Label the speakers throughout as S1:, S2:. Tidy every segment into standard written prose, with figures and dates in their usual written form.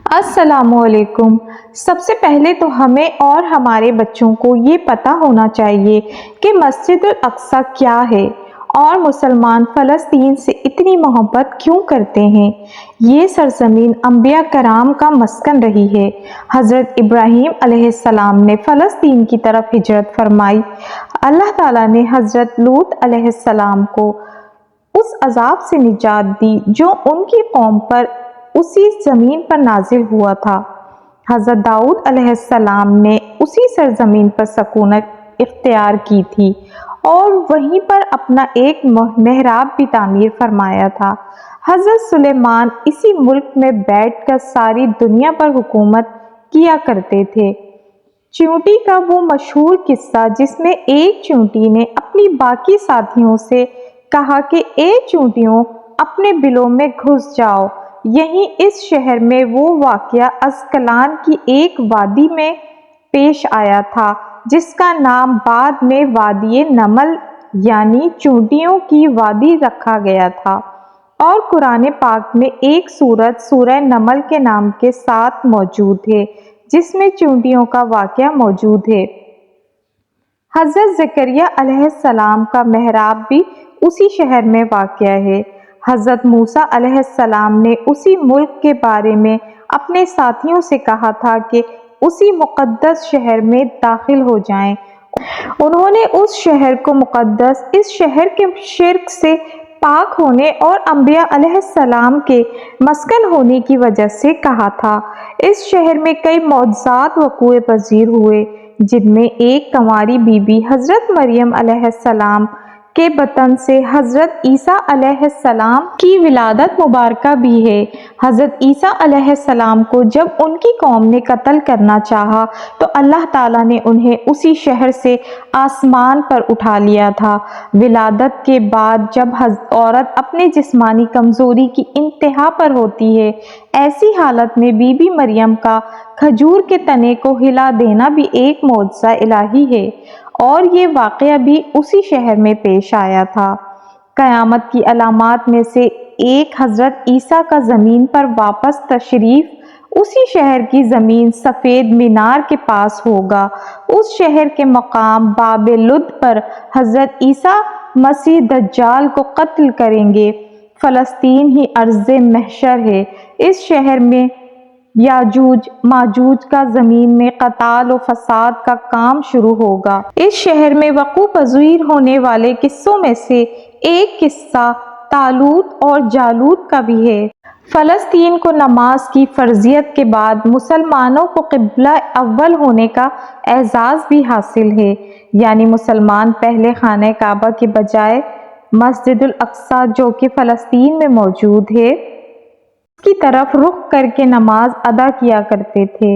S1: السلام علیکم۔ سب سے پہلے تو ہمیں اور ہمارے بچوں کو یہ پتہ ہونا چاہیے کہ مسجد الاقصی کیا ہے اور مسلمان فلسطین سے اتنی محبت کیوں کرتے ہیں۔ یہ سرزمین انبیاء کرام کا مسکن رہی ہے۔ حضرت ابراہیم علیہ السلام نے فلسطین کی طرف ہجرت فرمائی۔ اللہ تعالیٰ نے حضرت لوط علیہ السلام کو اس عذاب سے نجات دی جو ان کی قوم پر اسی زمین پر نازل ہوا تھا۔ حضرت داؤد علیہ السلام نے اسی سرزمین پر سکونت اختیار کی تھی اور وہیں پر اپنا ایک محراب بھی تعمیر فرمایا تھا۔ حضرت سلیمان اسی ملک میں بیٹھ کر ساری دنیا پر حکومت کیا کرتے تھے۔ چیونٹی کا وہ مشہور قصہ جس میں ایک چیونٹی نے اپنی باقی ساتھیوں سے کہا کہ اے چیونٹیوں اپنے بلوں میں گھس جاؤ، یہیں اس شہر میں وہ واقعہ عسقلان کی ایک وادی میں پیش آیا تھا جس کا نام بعد میں وادی نمل یعنی چیونٹیوں کی وادی رکھا گیا تھا، اور قرآن پاک میں ایک سورت سورہ نمل کے نام کے ساتھ موجود ہے جس میں چیونٹیوں کا واقعہ موجود ہے۔ حضرت زکریا علیہ السلام کا محراب بھی اسی شہر میں واقع ہے۔ حضرت موسیٰ علیہ السلام نے اسی ملک کے بارے میں اپنے ساتھیوں سے کہا تھا کہ اسی مقدس شہر میں داخل ہو جائیں۔ انہوں نے اس شہر کو مقدس، اس شہر کے شرک سے پاک ہونے اور انبیاء علیہ السلام کے مسکن ہونے کی وجہ سے کہا تھا۔ اس شہر میں کئی معجزات وقوع پذیر ہوئے جن میں ایک کنواری بی بی حضرت مریم علیہ السلام کے بطن سے حضرت عیسیٰ علیہ السلام کی ولادت مبارکہ بھی ہے۔ حضرت عیسیٰ علیہ السلام کو جب ان کی قوم نے قتل کرنا چاہا تو اللہ تعالیٰ نے انہیں اسی شہر سے آسمان پر اٹھا لیا تھا۔ ولادت کے بعد جب عورت اپنے جسمانی کمزوری کی انتہا پر ہوتی ہے، ایسی حالت میں بی بی مریم کا کھجور کے تنے کو ہلا دینا بھی ایک معجزہ الہی ہے، اور یہ واقعہ بھی اسی شہر میں پیش آیا تھا۔ قیامت کی علامات میں سے ایک حضرت عیسیٰ کا زمین پر واپس تشریف اسی شہر کی زمین سفید مینار کے پاس ہوگا۔ اس شہر کے مقام باب لد پر حضرت عیسیٰ مسیح دجال کو قتل کریں گے۔ فلسطین ہی ارض محشر ہے۔ اس شہر میں یاجوج ماجوج کا زمین میں قتال و فساد کا کام شروع ہوگا۔ اس شہر میں وقوع پذیر ہونے والے قصوں میں سے ایک قصہ طالوت اور جالوت کا بھی ہے۔ فلسطین کو نماز کی فرضیت کے بعد مسلمانوں کو قبلہ اول ہونے کا اعزاز بھی حاصل ہے، یعنی مسلمان پہلے خانہ کعبہ کے بجائے مسجد الاقصی جو کہ فلسطین میں موجود ہے کی طرف رخ کر کے نماز ادا کیا کرتے تھے۔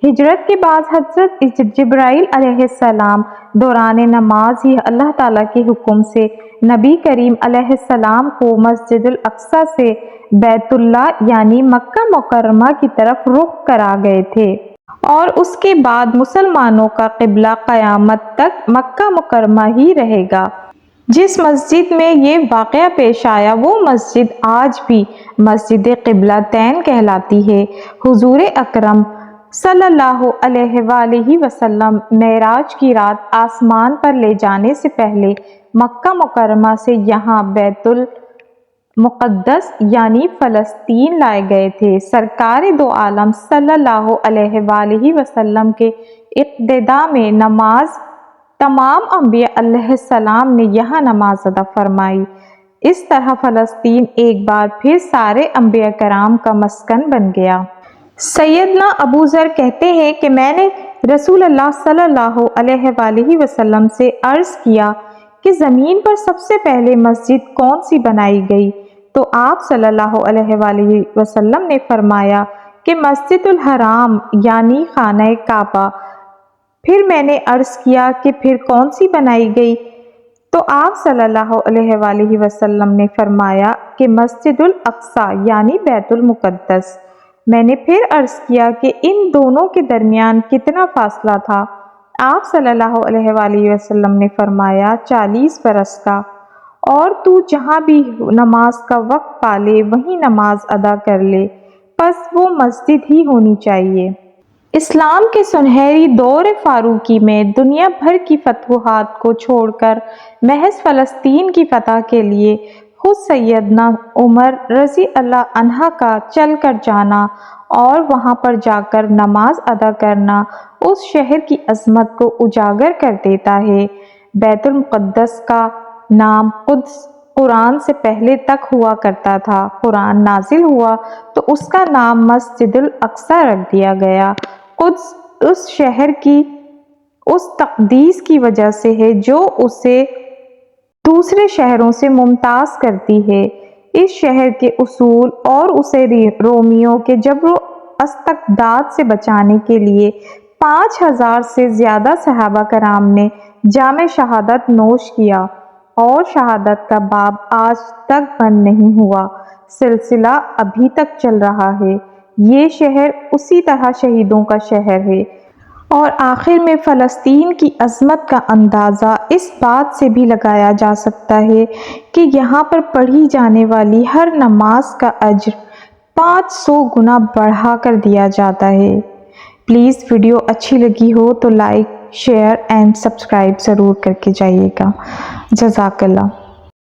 S1: ہجرت کے بعد حضرت جبرائیل علیہ السلام دوران نماز ہی اللہ تعالیٰ کے حکم سے نبی کریم علیہ السلام کو مسجد الاقصی سے بیت اللہ یعنی مکہ مکرمہ کی طرف رخ کرا گئے تھے، اور اس کے بعد مسلمانوں کا قبلہ قیامت تک مکہ مکرمہ ہی رہے گا۔ جس مسجد میں یہ واقعہ پیش آیا وہ مسجد آج بھی مسجد قبلہ تین کہلاتی ہے۔ حضور اکرم صلی اللہ علیہ وآلہ وسلم معراج کی رات آسمان پر لے جانے سے پہلے مکہ مکرمہ سے یہاں بیت المقدس یعنی فلسطین لائے گئے تھے۔ سرکار دو عالم صلی اللہ علیہ وآلہ وسلم کے اقتداء میں نماز تمام انبیاء علیہ السلام نے یہاں نماز ادا فرمائی۔ اس طرح فلسطین ایک بار پھر سارے انبیاء کرام کا مسکن بن گیا۔ سیدنا ابو ذر کہتے ہیں کہ میں نے رسول اللہ صلی اللہ علیہ وآلہ وسلم سے عرض کیا کہ زمین پر سب سے پہلے مسجد کون سی بنائی گئی؟ تو آپ صلی اللہ علیہ وآلہ وسلم نے فرمایا کہ مسجد الحرام یعنی خانہ کعبہ۔ پھر میں نے عرض کیا کہ پھر کون سی بنائی گئی؟ تو آپ صلی اللہ علیہ وآلہ وسلم نے فرمایا کہ مسجد الاقصی یعنی بیت المقدس۔ میں نے پھر عرض کیا کہ ان دونوں کے درمیان کتنا فاصلہ تھا؟ آپ صلی اللہ علیہ وآلہ وسلم نے فرمایا 40 برس کا، اور تو جہاں بھی نماز کا وقت پالے وہیں نماز ادا کر لے۔ پس وہ مسجد ہی ہونی چاہیے۔ اسلام کے سنہری دور فاروقی میں دنیا بھر کی فتوحات کو چھوڑ کر محض فلسطین کی فتح کے لیے خود سیدنا عمر رضی اللہ عنہ کا چل کر جانا اور وہاں پر جا کر نماز ادا کرنا اس شہر کی عظمت کو اجاگر کر دیتا ہے۔ بیت المقدس کا نام قدس قرآن سے پہلے تک ہوا کرتا تھا۔ قرآن نازل ہوا تو اس کا نام مسجد الاقصی رکھ دیا گیا۔ قدس اس شہر کی اس تقدیس کی وجہ سے ہے جو اسے دوسرے شہروں سے ممتاز کرتی ہے۔ اس شہر کے اصول اور اسے رومیوں کے جبر و استبداد سے بچانے کے لیے 5000 سے زیادہ صحابہ کرام نے جام شہادت نوش کیا اور شہادت کا باب آج تک بند نہیں ہوا، سلسلہ ابھی تک چل رہا ہے۔ یہ شہر اسی طرح شہیدوں کا شہر ہے۔ اور آخر میں فلسطین کی عظمت کا اندازہ اس بات سے بھی لگایا جا سکتا ہے کہ یہاں پر پڑھی جانے والی ہر نماز کا اجر 500 گنا بڑھا کر دیا جاتا ہے۔ پلیز ویڈیو اچھی لگی ہو تو لائک، شیئر اینڈ سبسکرائب ضرور کر کے جائیے گا۔ جزاک اللہ۔